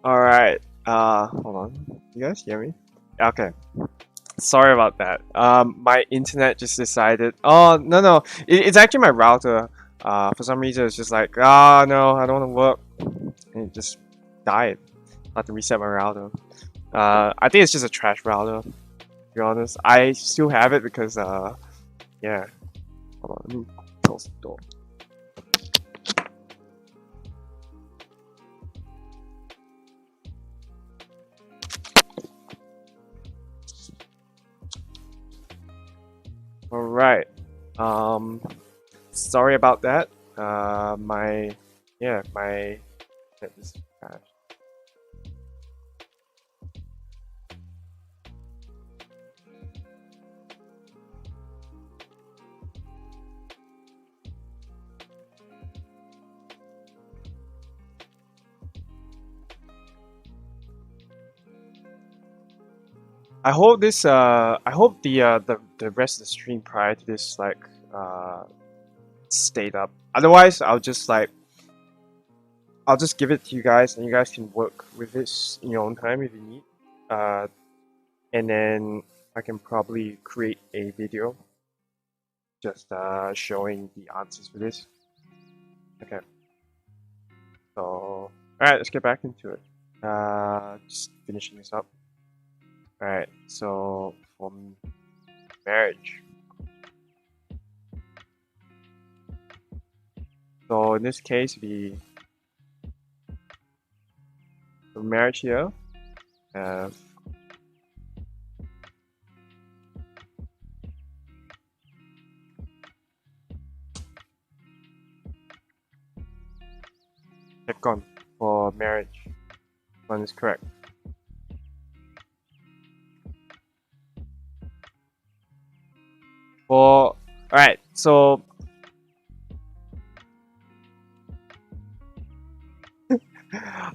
Alright, hold on. You guys hear me? Okay. Sorry about that. My internet just decided. Oh, no. It's actually my router. For some reason, it's just like, ah, no, I don't want to work. And it just died. I have to reset my router. I think it's just a trash router, to be honest. I still have it because, yeah. Hold on, let me close the door. Alright. Sorry about that. My this crash. I hope this I hope the rest of the stream prior to this like stayed up. Otherwise I'll just give it to you guys and you guys can work with this in your own time if you need. And then I can probably create a video just showing the answers for this. Okay. So alright, let's get back into it. Just finishing this up. Alright, so for marriage. So in this case, for marriage here have Katakana for marriage. One is correct. Alright, so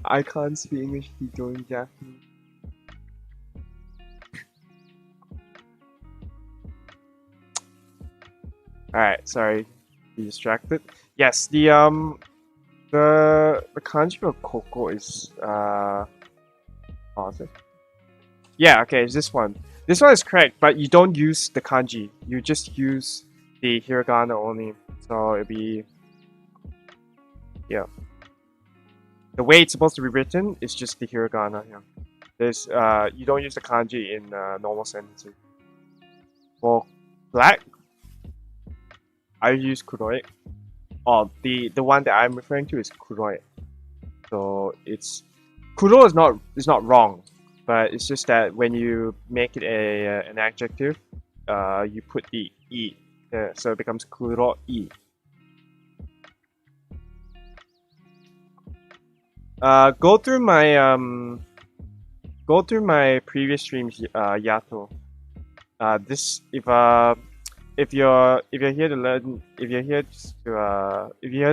I can't speak English, he doing Japanese. Alright, sorry, be distracted. Yes, the kanji for Koko is is it? Yeah, okay, it's this one. This one is correct, but you don't use the kanji. You just use the hiragana only. So it'd be the way it's supposed to be written is just the hiragana. Yeah, there's you don't use the kanji in normal sentences. For black, I use kuroi. Oh, the one that I'm referring to is kuroi. So it's kuro is not wrong, but it's just that when you make it an adjective, you put the e, so it becomes kuroi. Go through my previous streams, Yato. This if you're here to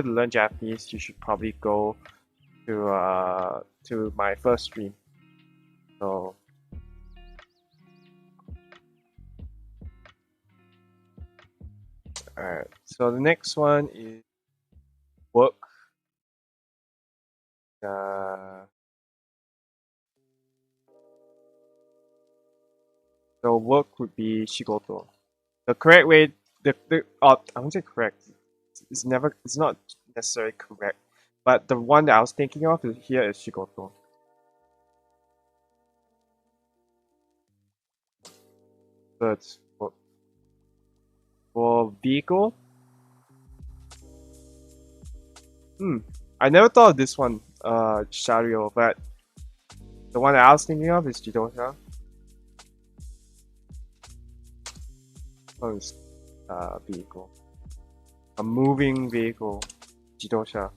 learn Japanese, you should probably go to my first stream. So alright. So the next one is work. So work would be shigoto. The correct way, I won't say correct. It's not necessarily correct, but the one that I was thinking of here is shigoto. So it's for vehicle. I never thought of this one, Shario, but the one I was thinking of is Jidosha. Oh, it's vehicle. A moving vehicle. Jidosha.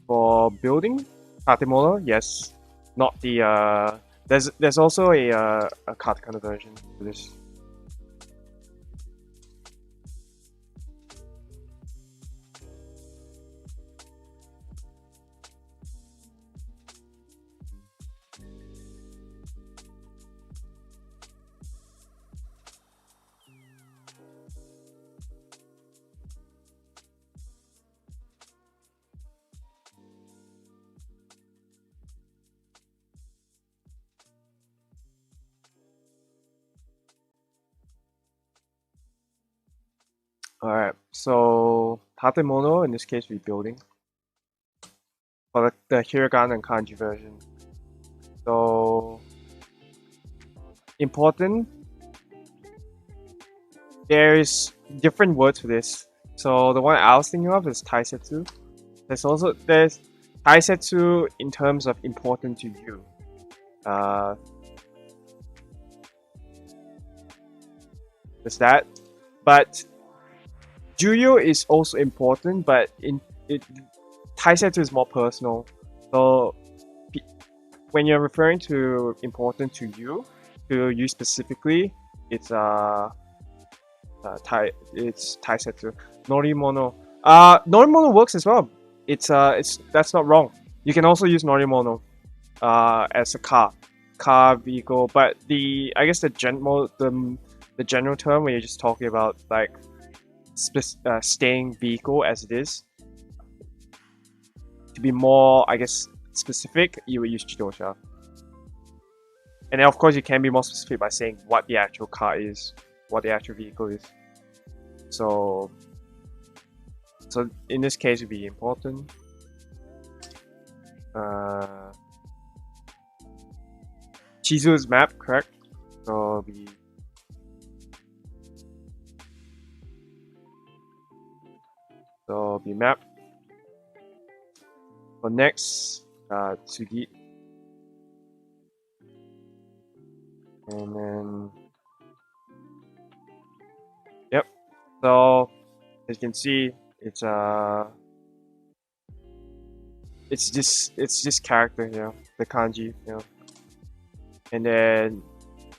For building? Katemono? Yes. Not the there's also a Katakana version for this. Alright, so Tatemono in this case will be building. For the Hiragana and Kanji version. So important. There's different words for this. So the one I was thinking of is Taisetsu. There's Taisetsu in terms of important to you. There's that. But Juyo is also important, but Taisetsu is more personal. So when you're referring to important to you specifically, it's Taisetsu. Norimono. Norimono works as well. That's not wrong. You can also use Norimono as a car vehicle, but I guess the general term when you're just talking about like staying vehicle as it is, to be more, I guess, specific, you would use Jidosha. And then of course you can be more specific by saying what the actual car is, what the actual vehicle is. So in this case it would be important. Chizu's map, correct? So be map. For next, Tsugi. And then, yep. So as you can see, it's this character here, the kanji, you know. And then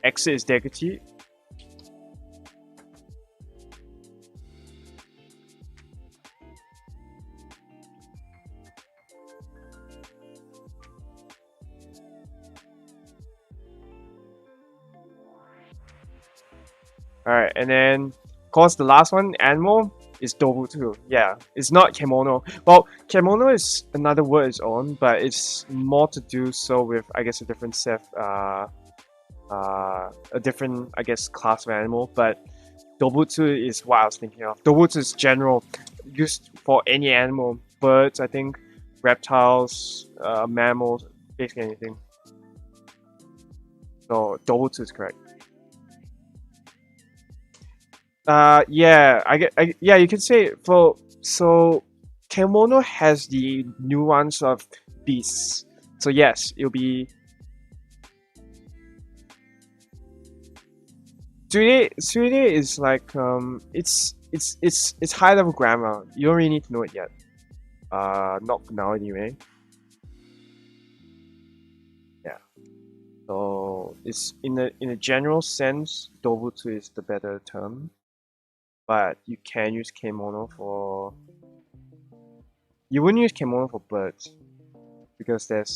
exit is Deguchi. Alright, and then of course the last one, animal, is Dobutsu. Yeah, it's not kemono. Well, kemono is another word its own, but it's more to do so with, I guess, a different set, a different, I guess, class of animal. But Dobutsu is what I was thinking of. Dobutsu is general, used for any animal, birds, I think, reptiles, mammals, basically anything. So Dobutsu is correct. Yeah, yeah, you can say so kemono has the nuance of beasts. So yes, it'll be Suide is like it's high level grammar. You don't really need to know it yet. Not for now anyway. Yeah. So it's in a general sense, Dobutsu is the better term. But you can use kemono for... You wouldn't use kemono for birds because there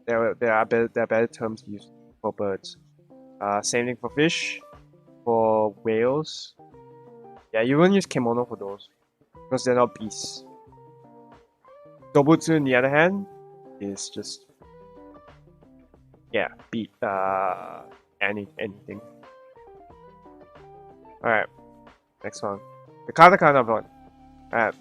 are better terms used for birds. Same thing for fish, for whales. Yeah, you wouldn't use kemono for those because they're not beasts. Dobutsu, on the other hand, is just anything. All right. Next one. The Katakana one. Alright.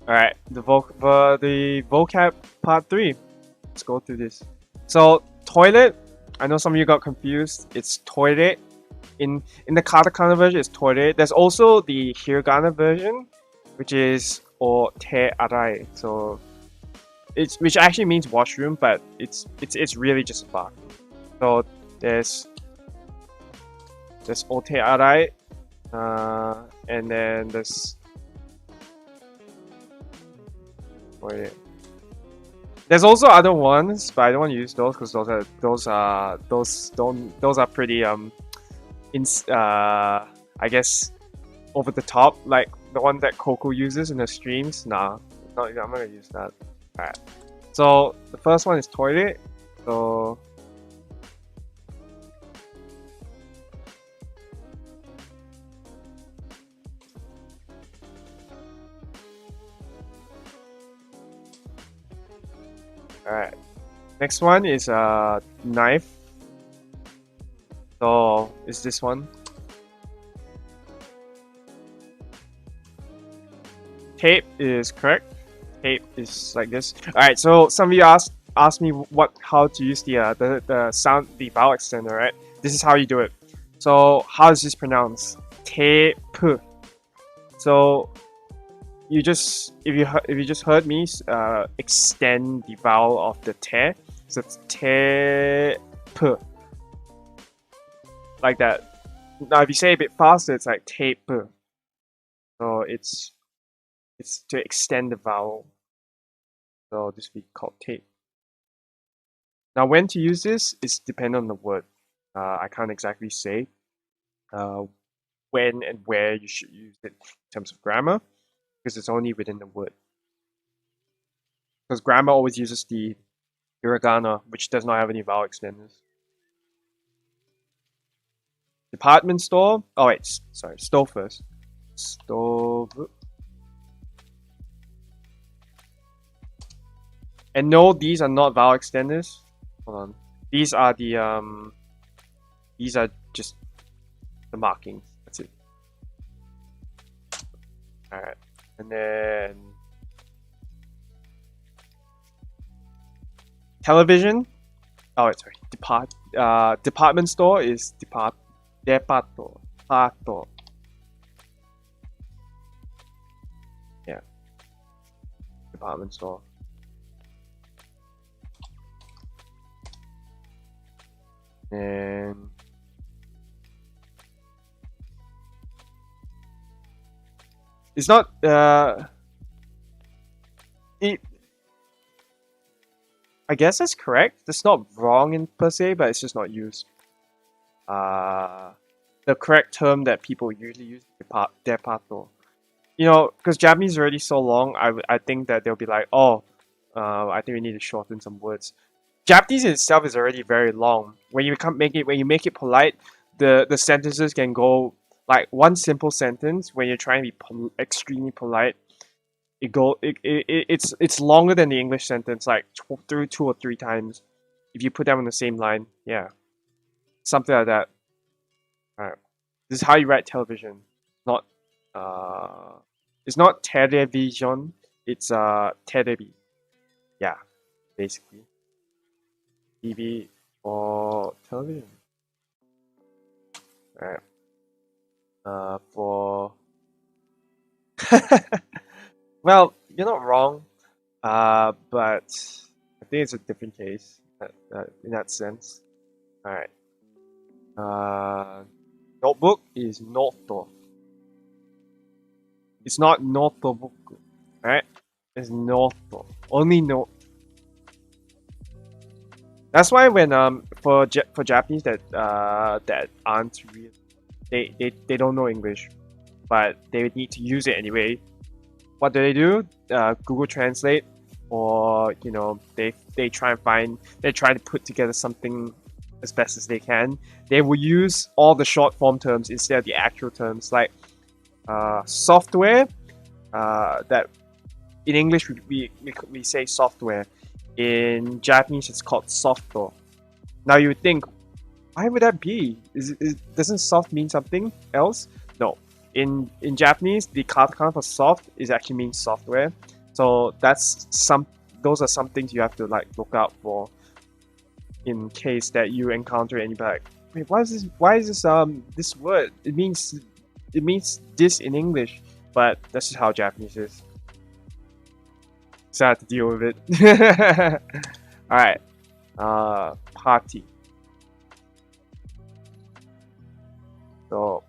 Alright, the vocab part 3. Let's go through this. So, toilet, I know some of you got confused. It's toilet. In the Katakana version, it's toilet. There's also the Hiragana version, which is o te arai. So which actually means washroom, but it's really just a bath. So there's o te arai, and then there's toilet. There's also other ones, but I don't want to use those because those are pretty I guess over the top, like the one that Coco uses in her streams. Nah, I'm not gonna use that. Alright. So the first one is toilet. So alright. Next one is knife. So is this one. Tape is correct. Tape is like this. Alright, so some of you asked me how to use the vowel extender, right? This is how you do it. So how is this pronounced? Tape. So you just if you just heard me extend the vowel of the te, so it's tape. Like that. Now if you say a bit faster, it's like tape. So it's to extend the vowel. So this will be called tape. Now when to use this is dependent on the word. I can't exactly say when and where you should use it in terms of grammar, because it's only within the word. Because grammar always uses the hiragana, which does not have any vowel extenders. Department store. Oh wait, sorry, stove first. Stove. And no, these are not vowel extenders. Hold on. These are just the markings. That's it. Alright. And then television. Oh wait, sorry. Department store is departo. Yeah. Department store. And it's not I guess that's correct. That's not wrong in per se, but it's just not used. The correct term that people usually use is departo. You know, because Japanese is already so long, I think that they'll be like, oh, I think we need to shorten some words. Japanese itself is already very long. When you make it polite, the sentences can go like one simple sentence. When you're trying to be extremely polite, it's longer than the English sentence, like through 2 or 3 times. If you put them on the same line, yeah, something like that. Alright, this is how you write television. It's not television. It's terebi. Yeah, basically. TV or television. Alright. For well, you're not wrong. But I think it's a different case in that sense. Alright. Notebook is noto. It's not notobook, right? It's noto. Only note. That's why when for Japanese that aren't real, they don't know English, but they need to use it anyway. What do? Google Translate, or you know, they try to put together something as best as they can. They will use all the short form terms instead of the actual terms, like software. That in English we say software. In Japanese, it's called software. Now you would think, why would that be? Doesn't soft mean something else? No. In Japanese, the katakana for soft is actually means software. So those are some things you have to like look out for. in case that you encounter anybody like, wait, why is this this word? It means this in English, but that's just how Japanese is. So I have to deal with it. Alright. Party. So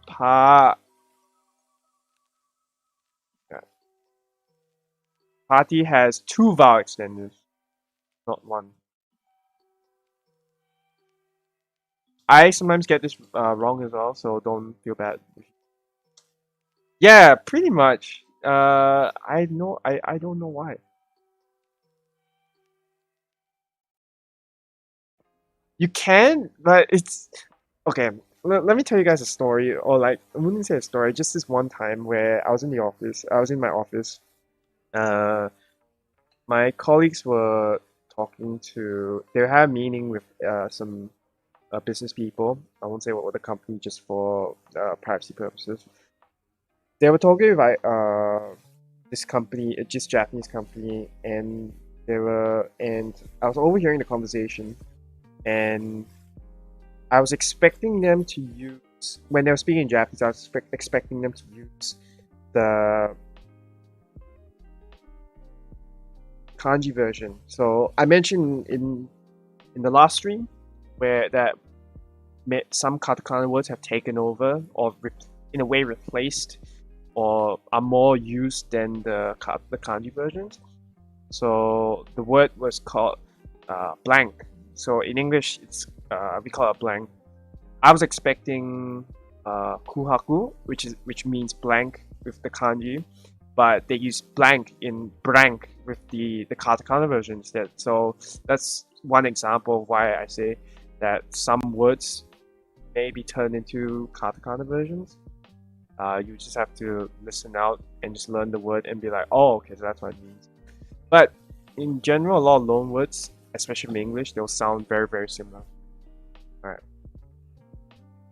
party has 2 vowel extenders, not 1. I sometimes get this wrong as well, so don't feel bad. Yeah, pretty much. I don't know why. You can, but it's okay. Let me tell you guys a story, or like I wouldn't say a story. Just this one time where I was in the office. I was in my office. My colleagues were talking to. They had a meeting with some business people. I won't say what the company, just for privacy purposes. They were talking about this company, just Japanese company, and I was overhearing the conversation, and I was expecting them to use, when they were speaking in Japanese, I was expecting them to use the kanji version. So I mentioned in the last stream where that some katakana words have taken over, or in a way replaced, or are more used than the kanji versions. So the word was called blank. So in English, it's we call it blank. I was expecting kuhaku, which means blank with the kanji, but they use blank with the katakana version instead. So that's one example of why I say that some words may be turned into katakana versions. You just have to listen out and just learn the word and be like, oh, okay, so that's what it means. But in general, a lot of loan words, especially in English, they'll sound very, very similar. Alright.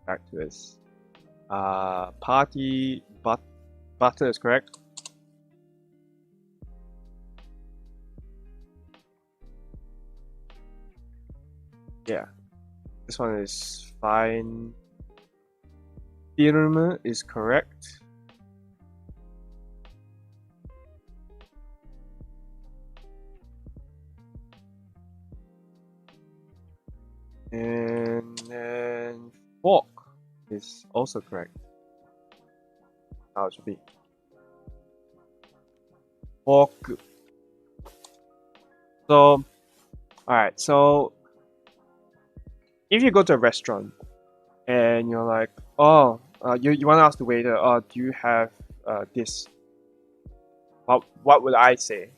Back to this. Party, butter is correct. Yeah. This one is fine. Firm is correct. And then fork is also correct. How it should be. Fork. So, alright, so if you go to a restaurant and you're like, oh, you want to ask the waiter, oh, do you have this? What would I say?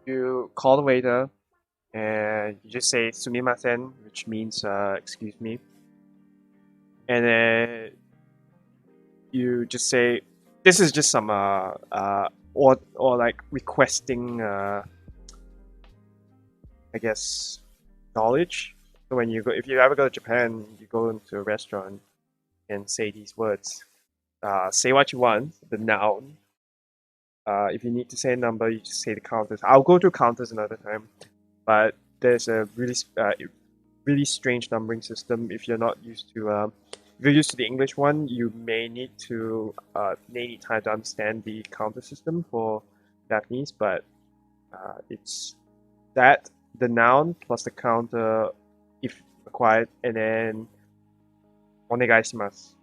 You call the waiter and you just say sumimasen, which means excuse me, and then you just say this is just some or like requesting I guess knowledge. So when you go, if you ever go to Japan, you go into a restaurant and say these words. Say what you want, the noun. If you need to say a number, you just say the counters. I'll go through counters another time, but there's a really strange numbering system. If you're not used to, if you're used to the English one, you may need time to understand the counter system for Japanese. But it's that the noun plus the counter, if required, and then onegaishimasu.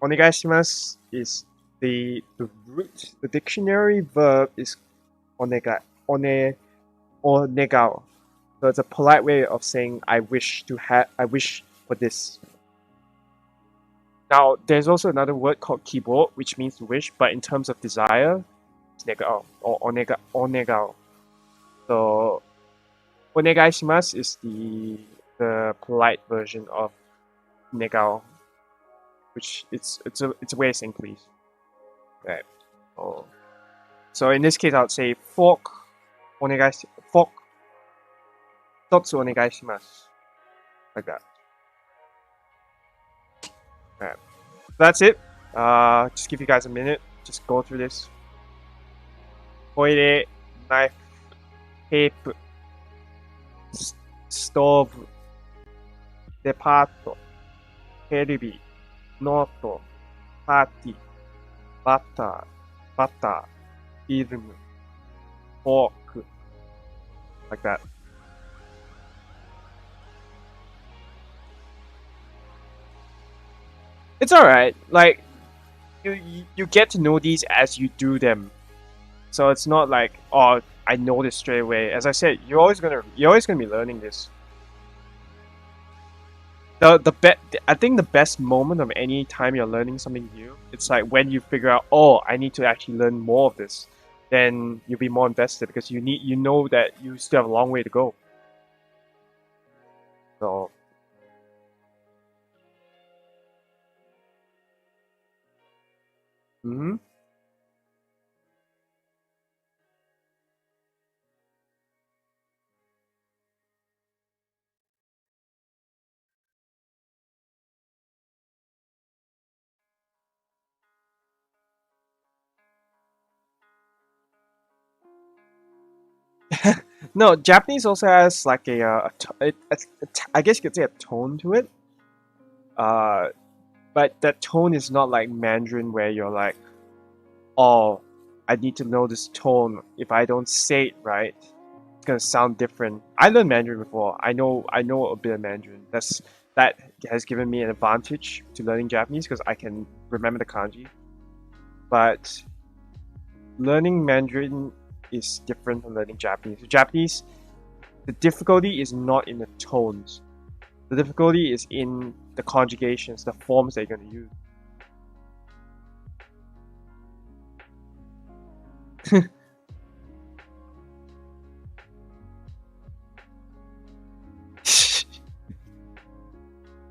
Onegaishimasu is the root. The dictionary verb is onegao. So it's a polite way of saying I wish for this. Now there's also another word called kibo, which means to wish, but in terms of desire, it's negao or onegao. So onegaishimasu is the polite version of negao, which it's a way of saying please. Right. Oh. So in this case, I would say fork, fork, totsu onegaishimasu. Like that. Alright. That's it. Just give you guys a minute. Just go through this. Toire, knife, tape, ストーブ、デパート、テレビ、ノート、パーティー、バター、フィルム、フォーク、like that. It's alright. Like, you get to know these as you do them. So it's not like, oh, I know this straight away. As I said, you're always gonna be learning this. I think the best moment of any time you're learning something new, it's like when you figure out, oh, I need to actually learn more of this. Then you'll be more invested because you know that you still have a long way to go. So no, Japanese also has like I guess you could say a tone to it. But that tone is not like Mandarin where you're like, oh, I need to know this tone. If I don't say it right, it's gonna sound different. I learned Mandarin before. I know a bit of Mandarin. That has given me an advantage to learning Japanese because I can remember the kanji. But learning Mandarin is different from learning Japanese. Japanese, the difficulty is not in the tones. The difficulty is in the conjugations, the forms that you're going to use.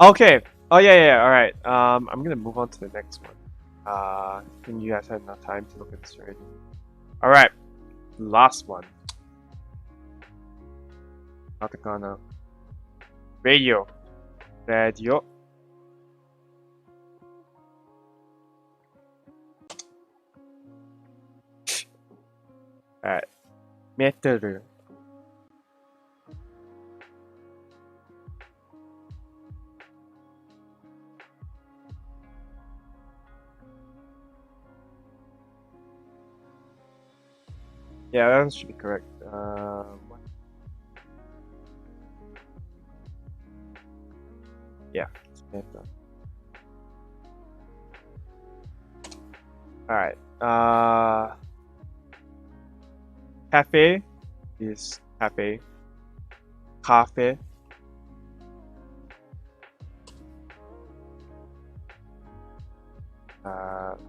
Okay. Oh yeah. All right. I'm gonna move on to the next one. I think you guys had enough time to look at this already. All right. Last one. Katakana. Radio. Alright. Metal. Yeah, that should be correct. Yeah, it's metal. Alright. Cafe is cafe. Cafe.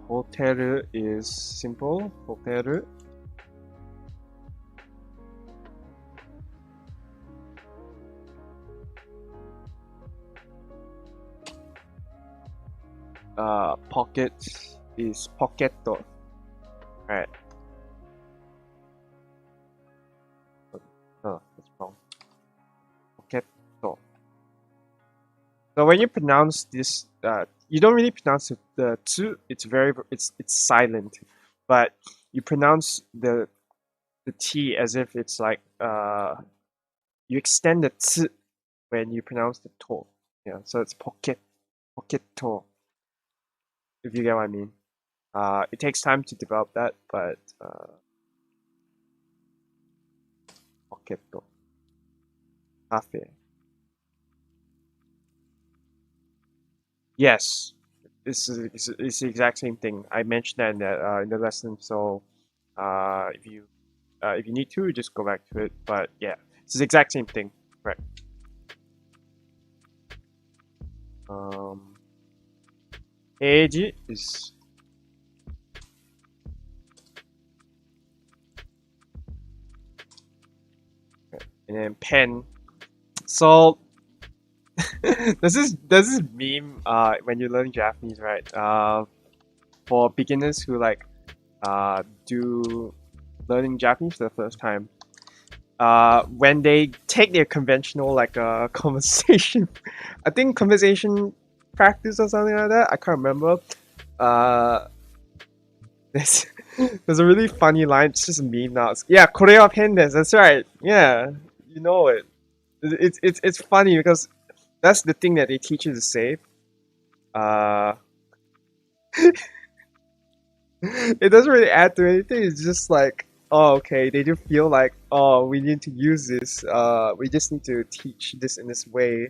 Hotel is simple. Hotel. Pocket is pocketto. Alright. Oh, that's wrong. Pocketto. So when you pronounce this, you don't really pronounce the tsu. It's silent, but you pronounce the t as if it's like you extend the tsu when you pronounce the to. Yeah, so it's pocketto. If you get what I mean. It takes time to develop that, but pocketto. Cafe. Yes, it's the exact same thing. I mentioned that in the lesson. So if you need to, just go back to it. But yeah, it's the exact same thing. Right. Eiji is and then pen. So there's this meme when you learn Japanese, right? For beginners who like do learning Japanese for the first time. When they take their conventional like conversation, I think conversation practice or something like that. I can't remember. There's a really funny line. It's just a meme now. Yeah, これはpenです. That's right. Yeah, you know it. It's funny because that's the thing that they teach you to say. Uh, it doesn't really add to anything. It's just like, oh, okay, they do feel like, oh, we need to use this. We just need to teach this in this way,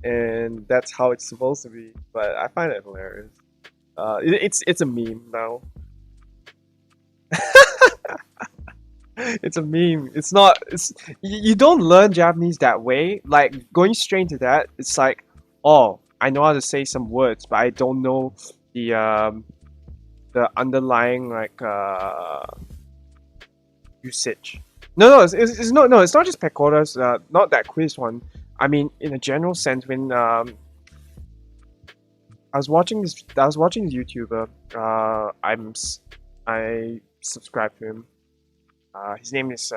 and that's how it's supposed to be. But I find it hilarious. It's a meme now. It's a meme. It's not. It's you don't learn Japanese that way. Like going straight into that, it's like, oh, I know how to say some words, but I don't know the underlying like usage. It's not just Pekora's. Not that quiz one. I mean, in a general sense, when I was watching this YouTuber. I subscribe to him. His name is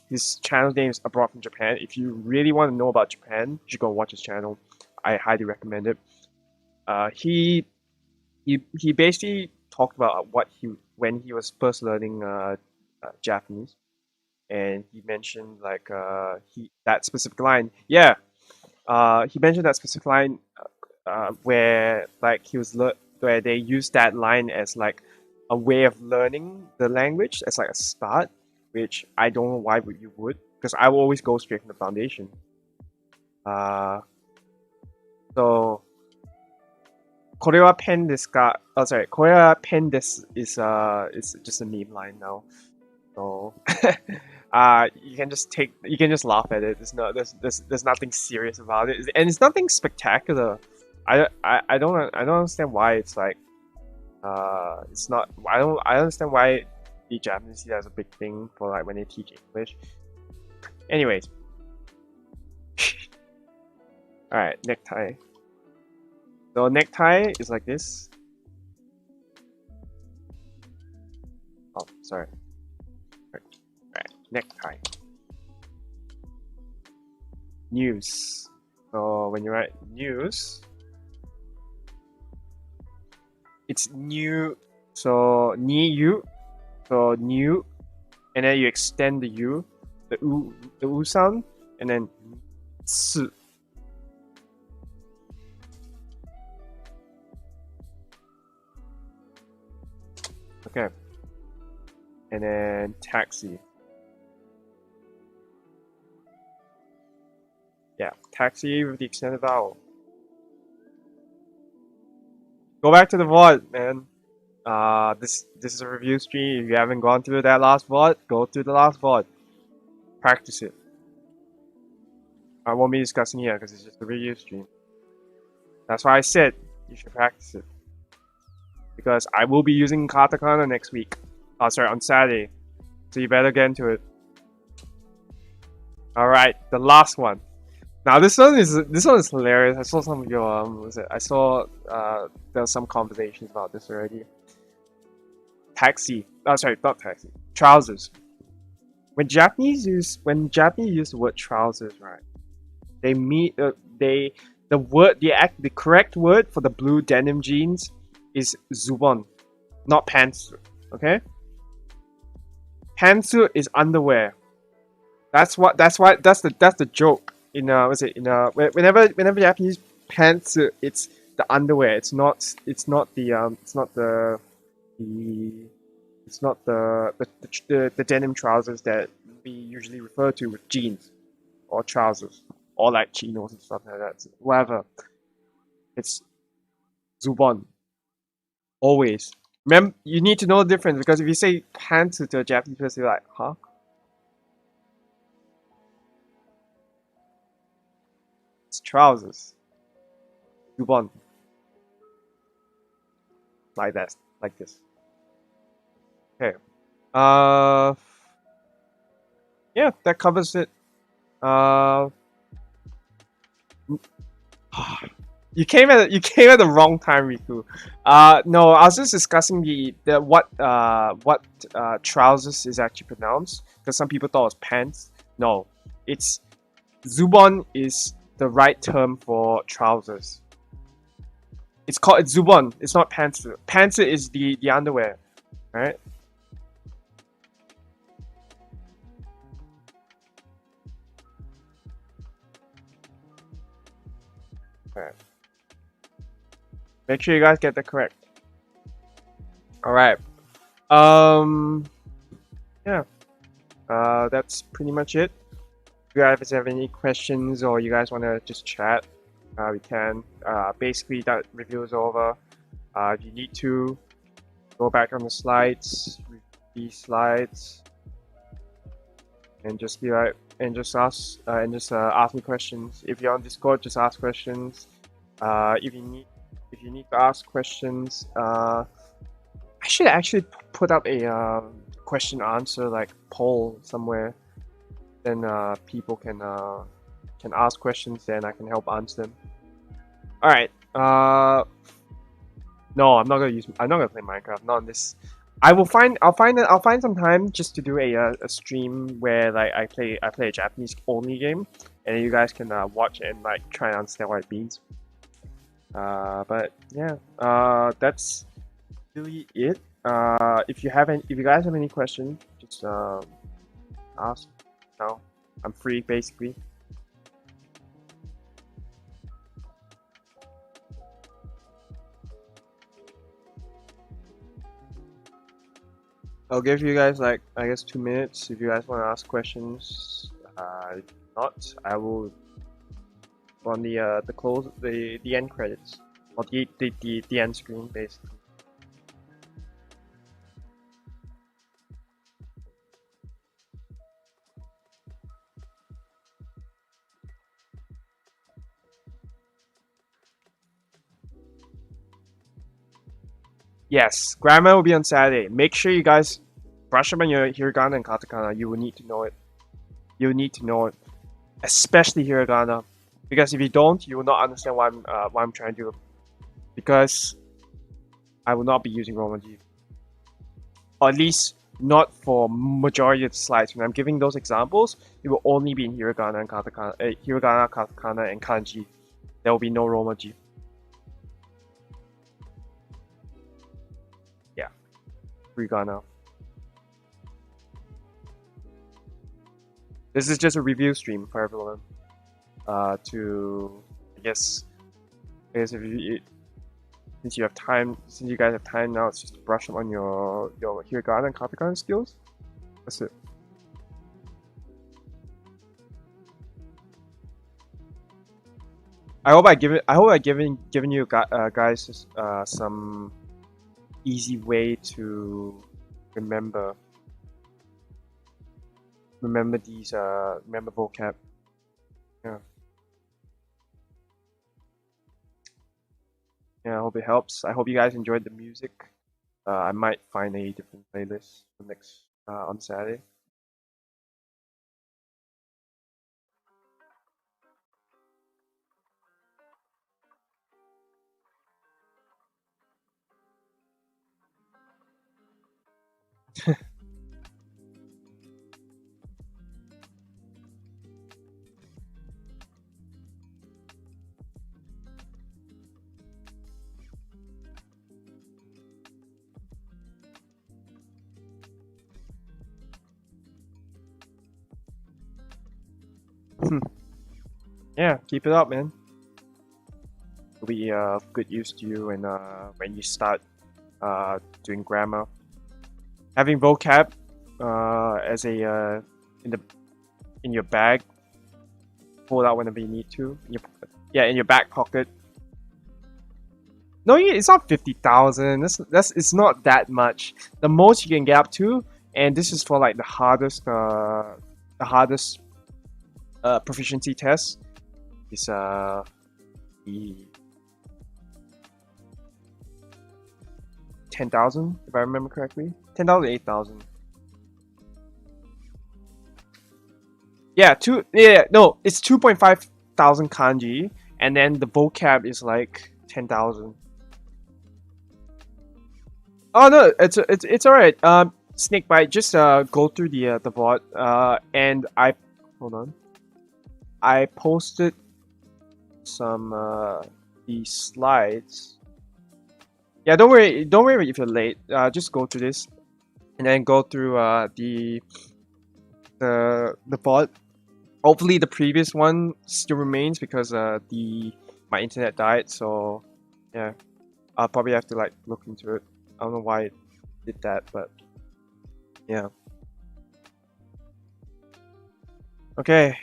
his channel's name is Abroad from Japan. If you really want to know about Japan, you should go watch his channel. I highly recommend it. He basically talked about when he was first learning Japanese, and he mentioned like that specific line. Yeah, he mentioned that specific line where like where they used that line as like a way of learning the language as like a start, which I don't know why you would, because I will always go straight from the foundation. So これはペンですか? Oh, sorry. これはペンです is just a meme line now. So you can just laugh at it. There's nothing serious about it, and it's nothing spectacular. I don't understand why it's like it's not. I understand why the Japanese see that as a big thing for like when they teach English. Anyways, all right, necktie. So necktie is like this. Oh, sorry. All right, necktie. News. So when you write news, it's new. So new, so new, and then you extend the u, the u sound, and then tsu. Okay, and then taxi. Yeah, taxi with the extended vowel. Go back to the VOD, man. This is a review stream. If you haven't gone through that last VOD, go through the last VOD. Practice it. I won't be discussing here because it's just a review stream. That's why I said you should practice it. Because I will be using Katakana next week. Oh, sorry, on Saturday. So you better get into it. Alright, the last one. Now this one is hilarious. I saw some of your I saw there was some conversations about this already. Taxi. Oh, sorry, not taxi. Trousers. When Japanese use the word trousers, right? They mean the correct word for the blue denim jeans is zubon, not pantsu. Okay? Pantsu is underwear. That's the joke. Whenever Japanese pantsu, it's the underwear. It's not the denim trousers that we usually refer to with jeans or trousers or like chinos and stuff like that. Whatever. It's zubon. Always. Remember, you need to know the difference, because if you say pantsu to a Japanese person, you're like, huh? It's trousers. Zubon. Like that. Like this. Okay. Yeah, that covers it. You came at the wrong time, Riku. No, I was just discussing what trousers is actually pronounced, because some people thought it was pants. No, it's zubon is the right term for trousers. It's zubon. It's not pantsu. Pantsu is the underwear, right? Okay. Make sure you guys get that correct. Alright. Yeah. That's pretty much it. If you guys have any questions or you guys want to just chat, we can. Basically, that review is over. If you need to, go back on the slides, read these slides, and just be like, and just ask me questions. If you're on Discord, just ask questions. If you need to ask questions, I should actually put up a question answer like poll somewhere. Then people can ask questions. Then I can help answer them. All right. No, I'm not gonna play Minecraft. Not on this. I'll find some time just to do a stream where like I play a Japanese only game, and you guys can watch and like try and understand what it means. But yeah, that's really it. If you guys have any questions, just ask. No, I'm free basically. I'll give you guys like I guess 2 minutes if you guys want to ask questions. If not, I will on the end credits or the end screen basically. Yes, grammar will be on Saturday. Make sure you guys brush up on your Hiragana and Katakana. You will need to know it. You will need to know it, especially Hiragana, because if you don't, you will not understand what I'm trying to do. Because I will not be using Romaji, or at least not for majority of the slides. When I'm giving those examples, it will only be in Hiragana and Katakana, Hiragana, Katakana, and Kanji. There will be no Romaji. Hiragana. This is just a review stream for everyone. To I guess if since you guys have time now, it's just to brush up on your Hiragana and Katakana skills. That's it. I hope I've given you guys some easy way to remember these remember vocab. Yeah, I hope it helps. I hope you guys enjoyed the music. I might find a different playlist for next on Saturday. Yeah, keep it up, man. It'll be good use to you and when you start doing grammar. Having vocab as a in your bag, pull it out whenever you need to. In your back pocket. No, it's not 50,000. It's not that much. The most you can get up to, and this is for like the hardest proficiency test, is the 10,000 if I remember correctly. 10,000, 8,000. Yeah, no, it's 2.5 thousand kanji, and then the vocab is like 10,000. Oh no, it's alright. Snakebite, just go through the bot. And hold on. I posted some these slides. Yeah, don't worry if you're late. Just go through this, and then go through the bot. Hopefully the previous one still remains because the my internet died, so yeah, I'll probably have to like look into it. I don't know why it did that, but yeah. Okay.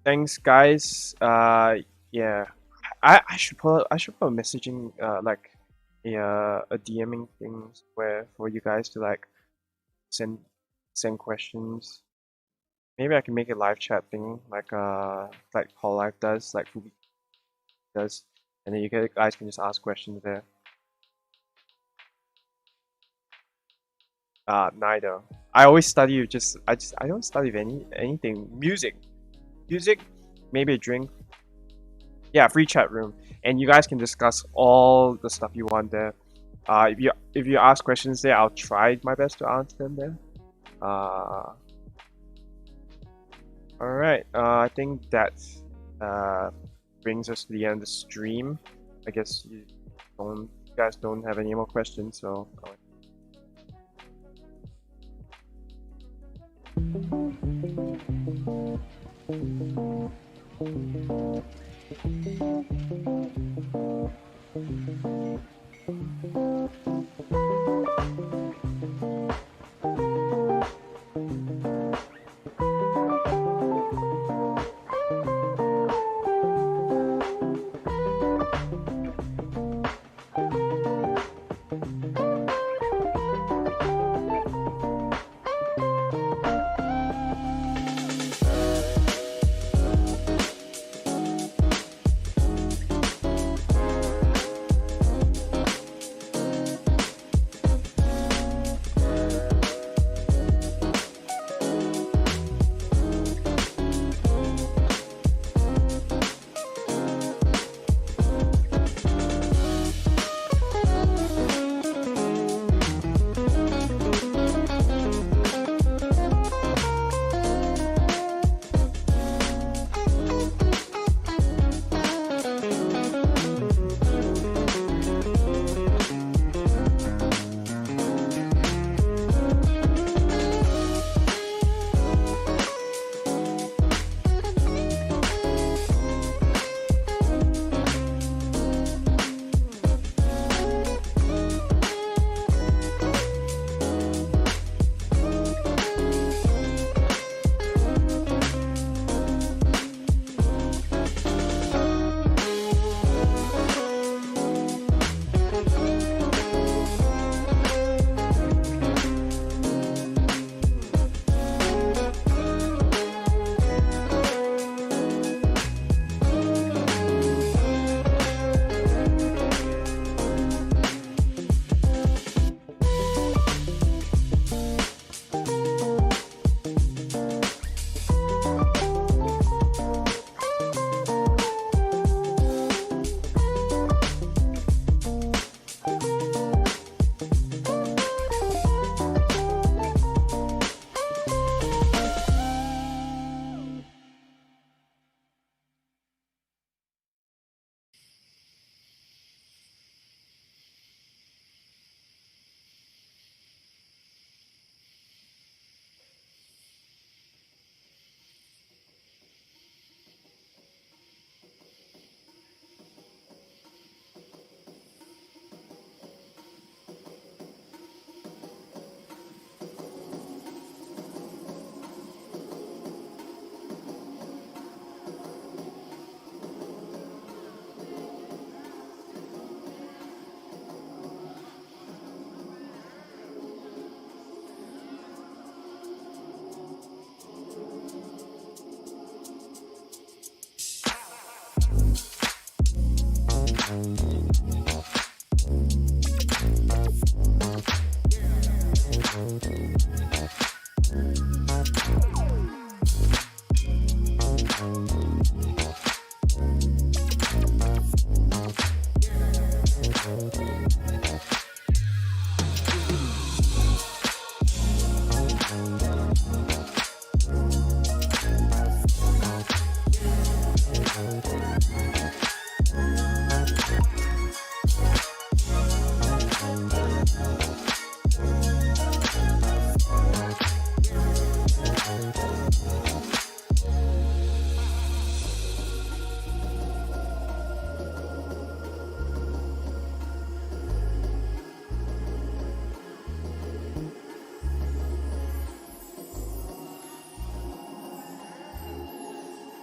Thanks, guys. Yeah. I should put a messaging like a DMing thing where for you guys to like send questions. Maybe I can make a live chat thing like Paul Live does, like Fubi does, and then you guys can just ask questions there. Neither. I always study I don't study anything. Music, maybe a drink. Yeah, free chat room, and you guys can discuss all the stuff you want there. If you ask questions there, I'll try my best to answer them there. All right. I think that brings us to the end of the stream. I guess you guys don't have any more questions, so.